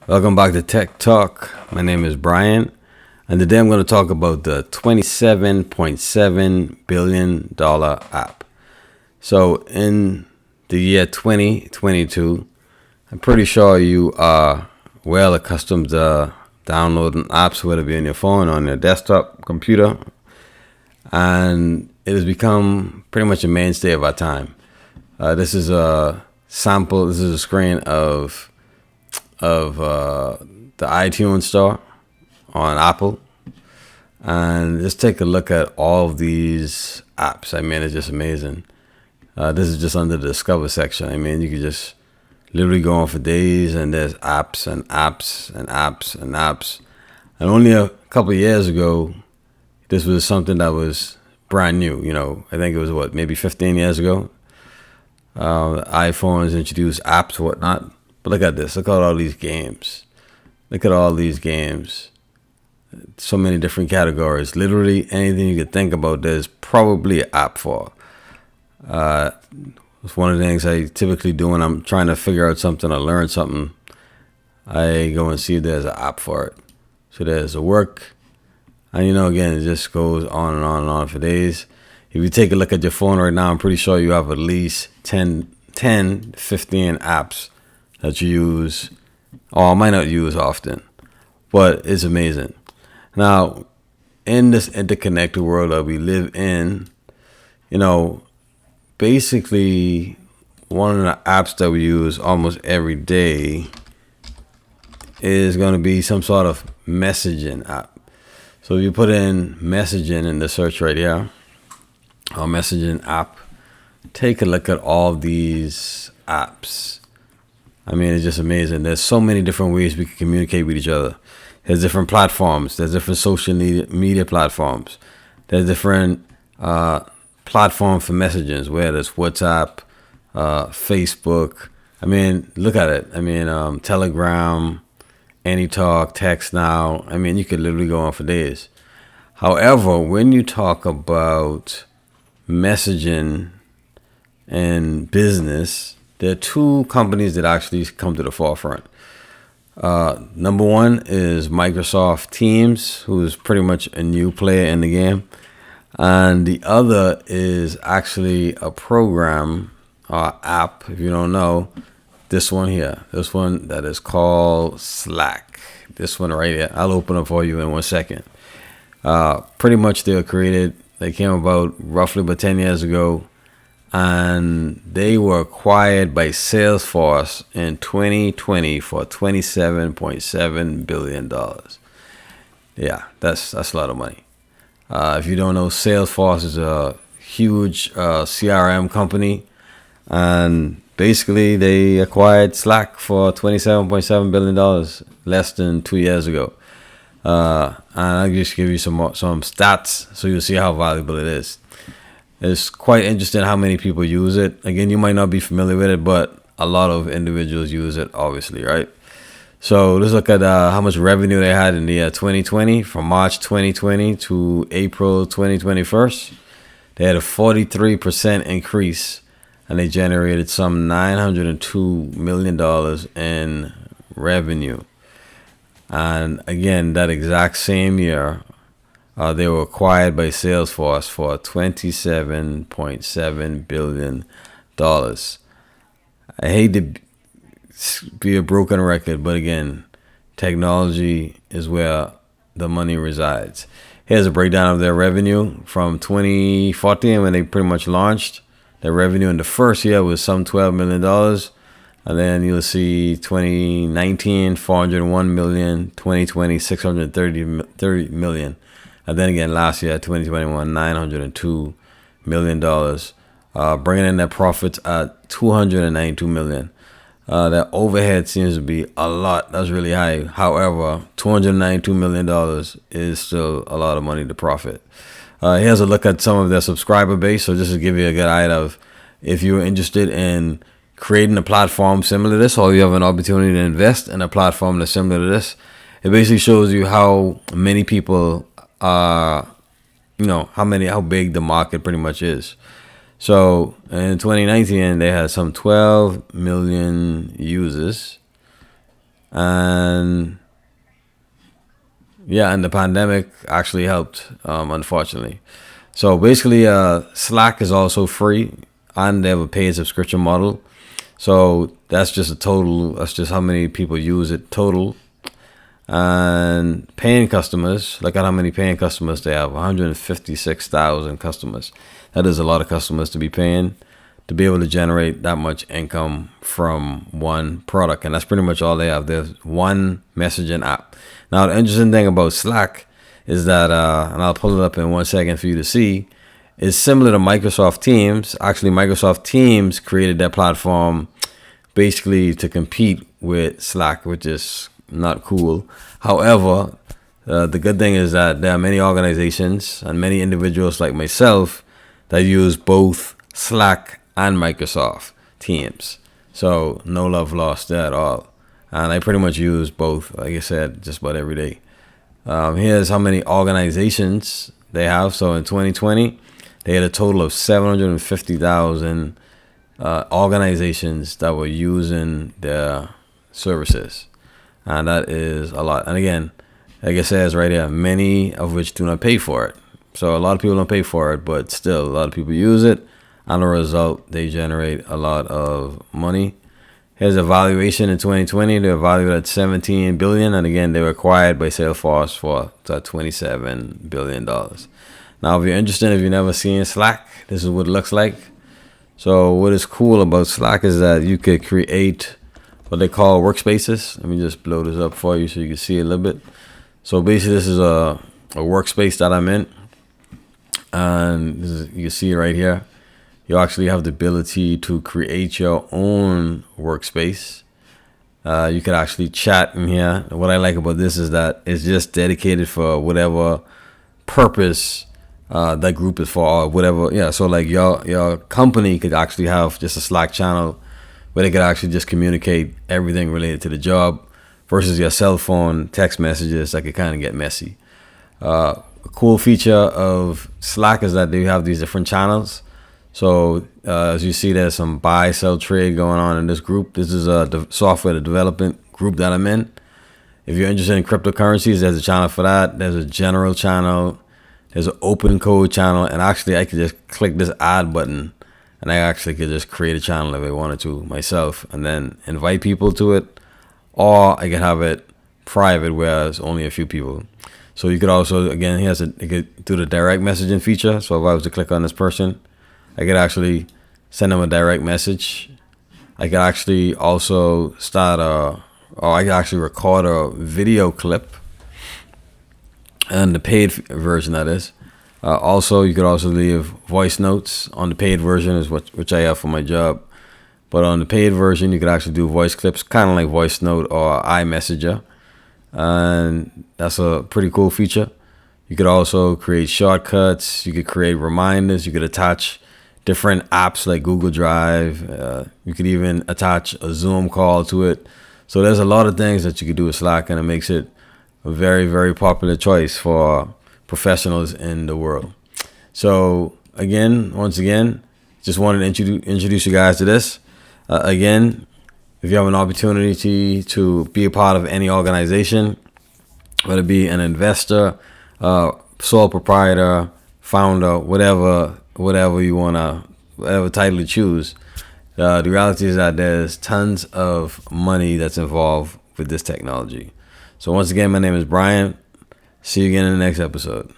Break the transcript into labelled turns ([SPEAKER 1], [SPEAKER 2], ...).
[SPEAKER 1] Welcome back to Tech Talk. My name is Brian, and today I'm going to talk about the $27.7 billion app. So, in the year 2022, I'm pretty sure you are well accustomed to downloading apps, whether it be on your phone, on your desktop, computer, and it has become pretty much a mainstay of our time. This is a sample, this is a screen of the iTunes store on Apple, and just take a look at all of these apps. I mean, it's just amazing. This is just under the Discover section. I mean, you could just literally go on for days, and there's apps and apps and apps and apps. And only a couple of years ago, this was something that was brand new. I think it was maybe 15 years ago. iPhones introduced apps, whatnot. But look at this. Look at all these games. Look at all these games. So many different categories. Literally anything you could think about, there's probably an app for. It's one of the things I typically do when I'm trying to figure out something or learn something. I go and see if there's an app for it. So there's a work. And again, it just goes on and on and on for days. If you take a look at your phone right now, I'm pretty sure you have at least 15 apps that you use, or might not use often, but it's amazing. Now, in this interconnected world that we live in, basically one of the apps that we use almost every day is going to be some sort of messaging app. So if you put in messaging in the search right here, or messaging app, take a look at all these apps. I mean, it's just amazing. There's so many different ways we can communicate with each other. There's different platforms. There's different social media platforms. There's different platforms for messages, whether it's WhatsApp, Facebook. I mean, look at it. I mean, Telegram, AnyTalk, Text Now. I mean, you could literally go on for days. However, when you talk about messaging and business, there are two companies that actually come to the forefront. Number one is Microsoft Teams, who is pretty much a new player in the game. And the other is actually a program or app, if you don't know, this one here. This one that is called Slack. This one right here. I'll open it for you in 1 second. Pretty much they came about roughly about 10 years ago. And they were acquired by Salesforce in 2020 for $27.7 billion. Yeah, that's a lot of money. If you don't know, Salesforce is a huge CRM company. And basically, they acquired Slack for $27.7 billion less than 2 years ago. And I'll just give you some stats so you'll see how valuable it is. It's quite interesting how many people use it. Again, you might not be familiar with it, but a lot of individuals use it, obviously, right? So let's look at how much revenue they had in the year 2020, from March 2020 to April 2021. They had a 43% increase, and they generated some $902 million in revenue. And again, that exact same year, they were acquired by Salesforce for $27.7 billion. I hate to be a broken record, but again, technology is where the money resides. Here's a breakdown of their revenue from 2014 when they pretty much launched. Their revenue in the first year was some $12 million. And then you'll see 2019, $401 million, 2020, $630 million. And then again, last year, 2021, $902 million, bringing in their profits at $292 million. That overhead seems to be a lot. That's really high. However, $292 million is still a lot of money to profit. Here's a look at some of their subscriber base. So just to give you a good idea of if you're interested in creating a platform similar to this, or you have an opportunity to invest in a platform that's similar to this, it basically shows you how many people how big the market pretty much is. So in 2019, they had some 12 million users. And yeah, and the pandemic actually helped, unfortunately. So basically, Slack is also free, and they have a paid subscription model. So that's just a total. That's just how many people use it total. And paying customers, look at how many paying customers they have. 156,000 customers. That is a lot of customers to be paying to be able to generate that much income from one product. And that's pretty much all they have. There's one messaging app. Now, the interesting thing about Slack is that, and I'll pull it up in 1 second for you to see, is similar to Microsoft Teams. Actually, Microsoft Teams created their platform basically to compete with Slack, which is not cool. However, the good thing is that there are many organizations and many individuals like myself that use both Slack and Microsoft Teams. So no love lost there at all. And I pretty much use both, like I said, just about every day. Here's how many organizations they have. So in 2020, they had a total of 750,000 organizations that were using their services. And that is a lot. And again, like it says right here, many of which do not pay for it. So a lot of people don't pay for it, but still a lot of people use it. And as a result, they generate a lot of money. Here's a valuation in 2020. They were valued at $17 billion. And again, they were acquired by Salesforce for $27 billion. Now, if you're interested, if you've never seen Slack, this is what it looks like. So what is cool about Slack is that you could create what they call workspaces. Let me just blow this up for you so you can see a little bit. So basically, this is a workspace that I'm in. And this is, you can see right here. You actually have the ability to create your own workspace. You could actually chat in here. What I like about this is that it's just dedicated for whatever purpose that group is for, or whatever. Yeah, so like your company could actually have just a Slack channel where they could actually just communicate everything related to the job versus your cell phone text messages that could kind of get messy. A cool feature of Slack is that they have these different channels. So as you see, there's some buy, sell, trade going on in this group. This is a software development group that I'm in. If you're interested in cryptocurrencies, there's a channel for that. There's a general channel. There's an open code channel. And actually, I could just click this add button. And I actually could just create a channel if I wanted to myself. And then invite people to it. Or I could have it private where it's only a few people. So you could also, again, you could do the direct messaging feature. So if I was to click on this person, I could actually send them a direct message. I could actually also I could actually record a video clip, and the paid version that is. Also, you could also leave voice notes on the paid version, which I have for my job. But on the paid version, you could actually do voice clips, kind of like voice note or iMessenger, and that's a pretty cool feature. You could also create shortcuts. You could create reminders. You could attach different apps like Google Drive. You could even attach a Zoom call to it. So there's a lot of things that you could do with Slack, and it makes it a very, very popular choice for professionals in the world. So once again, just wanted to introduce you guys to this. Again, if you have an opportunity to be a part of any organization, whether it be an investor, sole proprietor, founder, whatever you wanna, whatever title you choose, the reality is that there's tons of money that's involved with this technology. So once again, my name is Brian. See you again in the next episode.